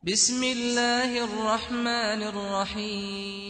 بسم اللہ الرحمن الرحیم۔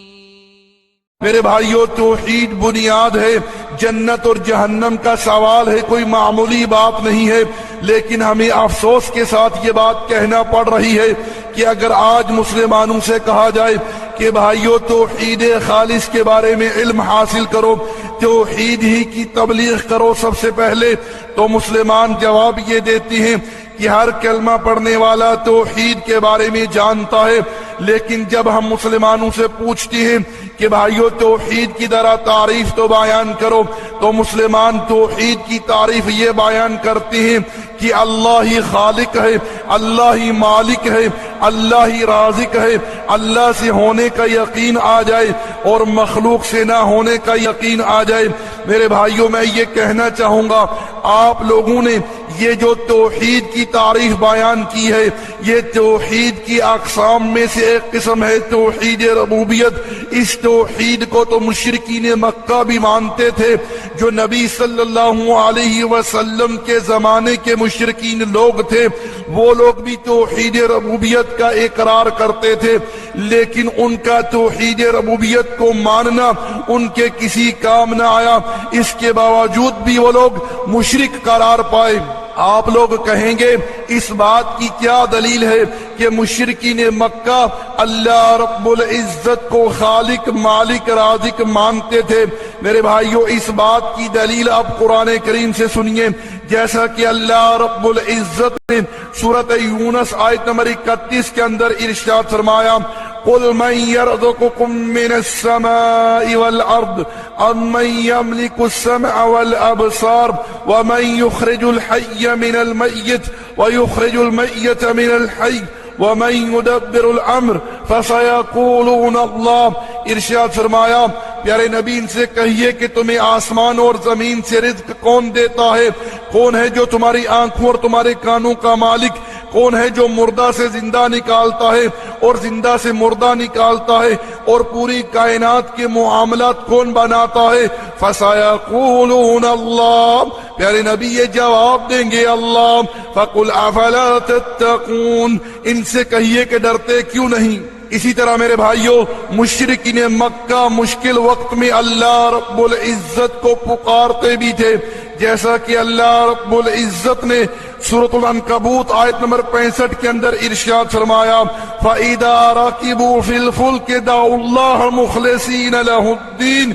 میرے بھائیو، توحید بنیاد ہے۔ جنت اور جہنم کا سوال ہے، کوئی معمولی بات نہیں ہے، لیکن ہمیں افسوس کے ساتھ یہ بات کہنا پڑ رہی ہے کہ اگر آج مسلمانوں سے کہا جائے کہ بھائیو توحید خالص کے بارے میں علم حاصل کرو، توحید ہی کی تبلیغ کرو سب سے پہلے، تو مسلمان جواب یہ دیتے ہیں کہ ہر کلمہ پڑھنے والا توحید کے بارے میں جانتا ہے، لیکن جب ہم مسلمانوں سے پوچھتے ہیں کہ بھائیو توحید کی ذرا تعریف تو بیان کرو، تو مسلمان توحید کی تعریف یہ بیان کرتے ہیں کہ اللہ ہی خالق ہے، اللہ ہی مالک ہے، اللہ ہی رازق ہے، اللہ سے ہونے کا یقین آ جائے اور مخلوق سے نہ ہونے کا یقین آ جائے۔ میرے بھائیوں، میں یہ کہنا چاہوں گا، آپ لوگوں نے یہ جو توحید کی تعریف بیان کی ہے، یہ توحید کی اقسام میں سے ایک قسم ہے توحید ربوبیت۔ اس توحید کو تو مشرکین مکہ بھی مانتے تھے، جو نبی صلی اللہ علیہ وسلم کے زمانے کے مشرکین لوگ تھے، وہ لوگ بھی توحید ربوبیت کا اقرار کرتے تھے، لیکن ان کا توحید ربوبیت کو ماننا ان کے کسی کام نہ آیا، اس کے باوجود بھی وہ لوگ مشرک قرار پائے۔ آپ لوگ کہیں گے اس بات کی کیا دلیل ہے کہ مشرکین مکہ اللہ رب العزت کو خالق مالک رازق مانتے تھے؟ میرے بھائیو، اس بات کی دلیل آپ قرآن کریم سے سنیے، جیسا کہ اللہ رب العزت نے سورۃ یونس آیت نمبر 31 کے اندر ارشاد فرمایا، قُلْ مَنْ يَرْزُقُكُم مِّنَ السَّمَاءِ وَالْأَرْضِ أَمَّن يَمْلِكُ السَّمْعَ وَالْأَبْصَارَ وَمَن يُخْرِجُ الْحَيَّ مِنَ الْمَيِّتِ وَيُخْرِجُ الْمَيِّتَ مِنَ الْحَيِّ وَمَن يُدَبِّرُ الْأَمْرَ فَسَيَقُولُونَ اللَّهُ۔ ارشاد فرمایا، پیارے نبی ان سے کہیے کہ تمہیں آسمان اور زمین سے رزق کون دیتا ہے؟ کون ہے جو تمہاری آنکھوں اور تمہارے کانوں کا مالک؟ کون ہے جو مردہ سے زندہ نکالتا ہے اور زندہ سے مردہ نکالتا ہے؟ اور پوری کائنات کے معاملات کون بناتا ہے؟ فَسَيَقُولُونَ اللَّهُ۔ پیارے نبی یہ جواب دیں گے اللہ۔ فَقُلْ أَفَلَا تَتَّقُونَ۔ ان سے کہیے کہ ڈرتے کیوں نہیں؟ اسی طرح میرے بھائیوں، مشرکین مکہ مشکل وقت میں اللہ رب العزت کو پکارتے بھی تھے، جیسا کہ اللہ رب العزت نے سورۃ العنکبوت آیت نمبر 65 کے اندر ارشاد فرمایا، فَإِذَا رَكِبُوا فِي الْفُلْكِ دَعُوا اللَّهَ مُخْلِصِينَ لَهُ الدِّينَ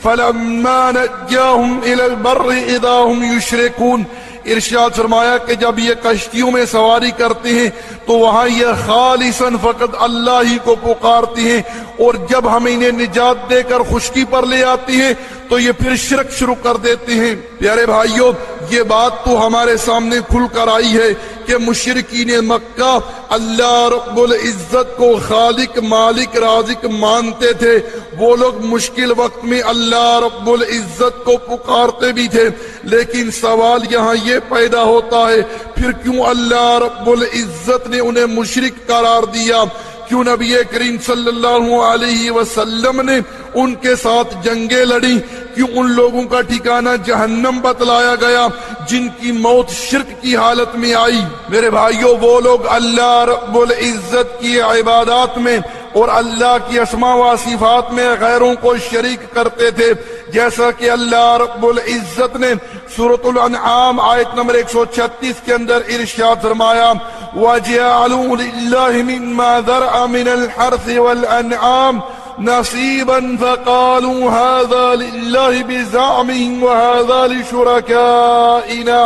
فَلَمَّا نَجَّاهُمْ إِلَى الْبَرِّ إِذَا هُمْ يُشْرِكُونَ۔ ارشاد فرمایا کہ جب یہ کشتیوں میں سواری کرتے ہیں تو وہاں یہ خالصاً فقط اللہ ہی کو پکارتے ہیں، اور جب ہم انہیں نجات دے کر خشکی پر لے آتی ہیں تو یہ پھر شرک شروع کر دیتے ہیں۔ پیارے بھائیوں، یہ بات تو ہمارے سامنے کھل کر آئی ہے کہ مشرکین مکہ اللہ رب العزت کو خالق مالک رازق مانتے تھے، وہ لوگ مشکل وقت میں اللہ رب العزت کو پکارتے بھی تھے، لیکن سوال یہاں یہ پیدا ہوتا ہے، پھر کیوں اللہ رب العزت نے انہیں مشرک قرار دیا؟ کیوں نبی کریم صلی اللہ علیہ وسلم نے ان کے ساتھ جنگیں لڑی؟ کیوں ان لوگوں کا ٹھکانہ جہنم بتلایا گیا جن کی موت شرک کی حالت میں آئی؟ میرے بھائیوں، وہ لوگ اللہ رب العزت کی عبادات میں اور اللہ کی اسماء و صفات میں غیروں کو شریک کرتے تھے، جیسا کہ اللہ رب العزت نے سورۃ الانعام آیت نمبر 136 کے اندر ارشاد فرمایا، وَجَعَلُوا لِلَّهِ مِمَّا ذَرْعَ مِنَ الْحَرْثِ وَالْأَنْعَامِ نَصِيبًا فَقَالُوا هَذَا لِلَّهِ بِزَعْمِهِمْ وَهَذَا لِشُرَكَائِنَا۔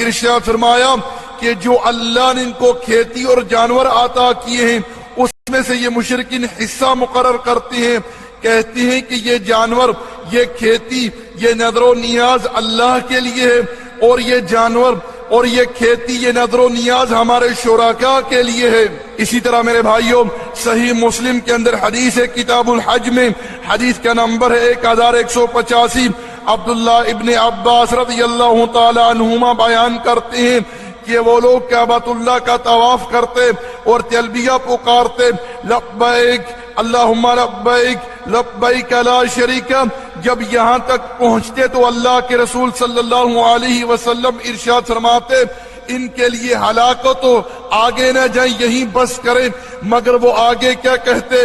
ارشاد فرمایا کہ جو اللہ نے ان کو کھیتی اور جانور عطا کیے ہیں، اس میں سے یہ مشرکین حصہ مقرر کرتے ہیں، کہتے ہیں کہ یہ جانور، یہ کھیتی، یہ نظر و نیاز اللہ کے لیے ہے، اور یہ جانور اور یہ کھیتی، یہ نظر و نیاز ہمارے شرکاء کے لیے ہے۔ اسی طرح میرے بھائیوں، صحیح مسلم کے اندر حدیث ہے، کتاب الحج میں حدیث کا نمبر ہے 1185۔ عبداللہ ابن عباس رضی اللہ تعالی عنہما بیان کرتے ہیں کہ وہ لوگ کعبۃ اللہ کا طواف کرتے اور تلبیہ پکارتے، لبیک اللہم لبیک لبیک لا شریک۔ جب یہاں تک پہنچتے تو اللہ کے رسول صلی اللہ علیہ وسلم ارشاد فرماتے، ان کے لیے ہلاکت ہو، آگے نہ جائیں، یہیں بس کریں۔ مگر وہ آگے کیا کہتے؟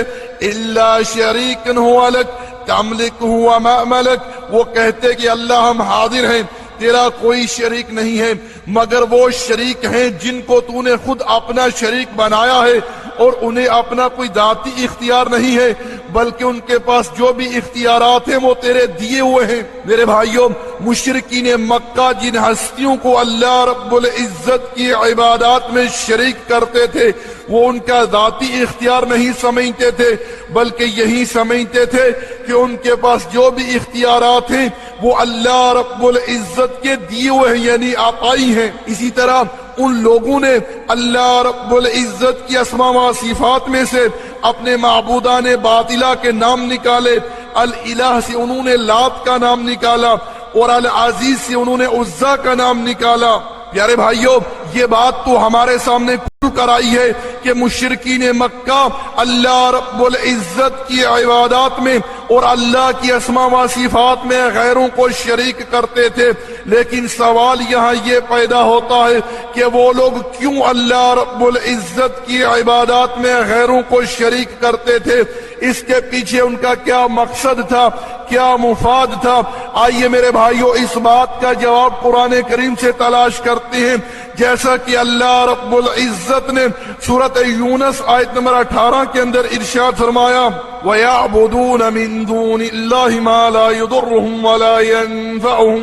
الا شریکن ہوا لک تملکہ وما ملک، وہ کہتے کہ اللہ ہم حاضر ہیں، تیرا کوئی شریک نہیں ہے مگر وہ شریک ہیں جن کو تو نے خود اپنا شریک بنایا ہے، اور انہیں اپنا کوئی ذاتی اختیار نہیں ہے بلکہ ان کے پاس جو بھی اختیارات ہیں وہ تیرے دیے ہوئے ہیں۔ میرے بھائیوں، مشرکین مکہ جن ہستیوں کو اللہ رب العزت کی عبادات میں شریک کرتے تھے وہ ان کا ذاتی اختیار نہیں سمجھتے تھے بلکہ یہی سمجھتے تھے کہ ان کے پاس جو بھی اختیارات ہیں وہ اللہ رب العزت کے دیے ہوئے ہیں، یعنی عطائی ہیں۔ اسی طرح ان لوگوں نے اللہ رب العزت کی اسماء و صفات میں سے اپنے معبودان باطلہ کے نام نکالے۔ الالہ سے انہوں نے لات کا نام نکالا اور العزیز سے انہوں نے عزا کا نام نکالا۔ پیارے بھائیوں، یہ بات تو ہمارے سامنے کھل کر آئی ہے کہ مشرکین مکہ اللہ رب العزت کی عبادات میں اور اللہ کی اسماء و صفات میں غیروں کو شریک کرتے تھے، لیکن سوال یہاں یہ پیدا ہوتا ہے کہ وہ لوگ کیوں اللہ رب العزت کی عبادات میں غیروں کو شریک کرتے تھے؟ اس کے پیچھے ان کا کیا مقصد تھا، کیا مفاد تھا؟ آئیے میرے بھائیوں اس بات کا جواب قرآن کریم سے تلاش کرتے ہیں، جیسا کہ اللہ رب العزت نے سورۃ یونس آیت نمبر 18 کے اندر ارشاد فرمایا وَيَعْبُدُونَ مِن دُونِ اللَّهِ مَا لَا يُضُرُّهُمْ وَلَا يَنفَعُهُمْ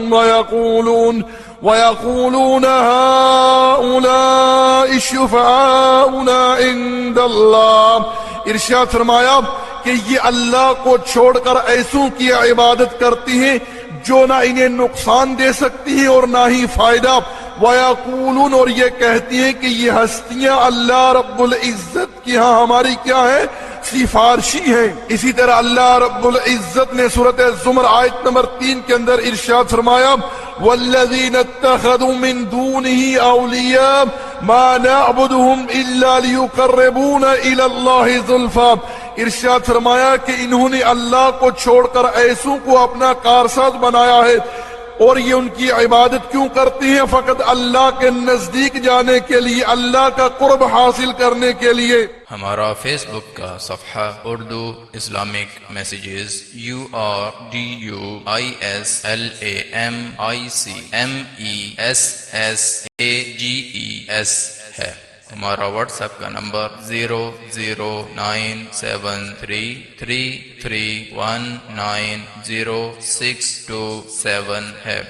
وَيَقُولُونَ هَؤُلَاءِ شُفَعَاؤُنَا عِندَ اللَّهِ۔ ارشاد فرمایا کہ یہ اللہ کو چھوڑ کر ایسوں کی عبادت کرتی ہیں جو نہ انہیں نقصان دے سکتی ہیں اور نہ ہی فائدہ۔ وَيَقُولُونَ، اور یہ کہتی ہیں کہ یہ ہستیاں اللہ رب العزت کی ہاں ہماری کیا ہے؟ سفارشی ہیں۔ اسی طرح اللہ رب العزت نے سورۃ الزمر آیت نمبر 3 کے اندر ارشاد فرمایا وَالَّذِينَ اتَّخَذُوا مِن دُونِهِ أَوْلِيَاءَ مَا نَعْبُدُهُمْ إِلَّا لِيُقَرِّبُونَ إِلَى اللَّهِ زُلْفَىٰ۔ ارشاد فرمایا کہ انہوں نے اللہ کو چھوڑ کر ایسوں کو اپنا کارساز بنایا ہے، اور یہ ان کی عبادت کیوں کرتی ہیں؟ فقط اللہ کے نزدیک جانے کے لیے، اللہ کا قرب حاصل کرنے کے لیے۔ ہمارا فیس بک کا صفحہ اردو اسلامک میسیجز URDUISLAMICMESSAGES ہے۔ ہمارا واٹس ایپ کا نمبر 0097333190627 ہے۔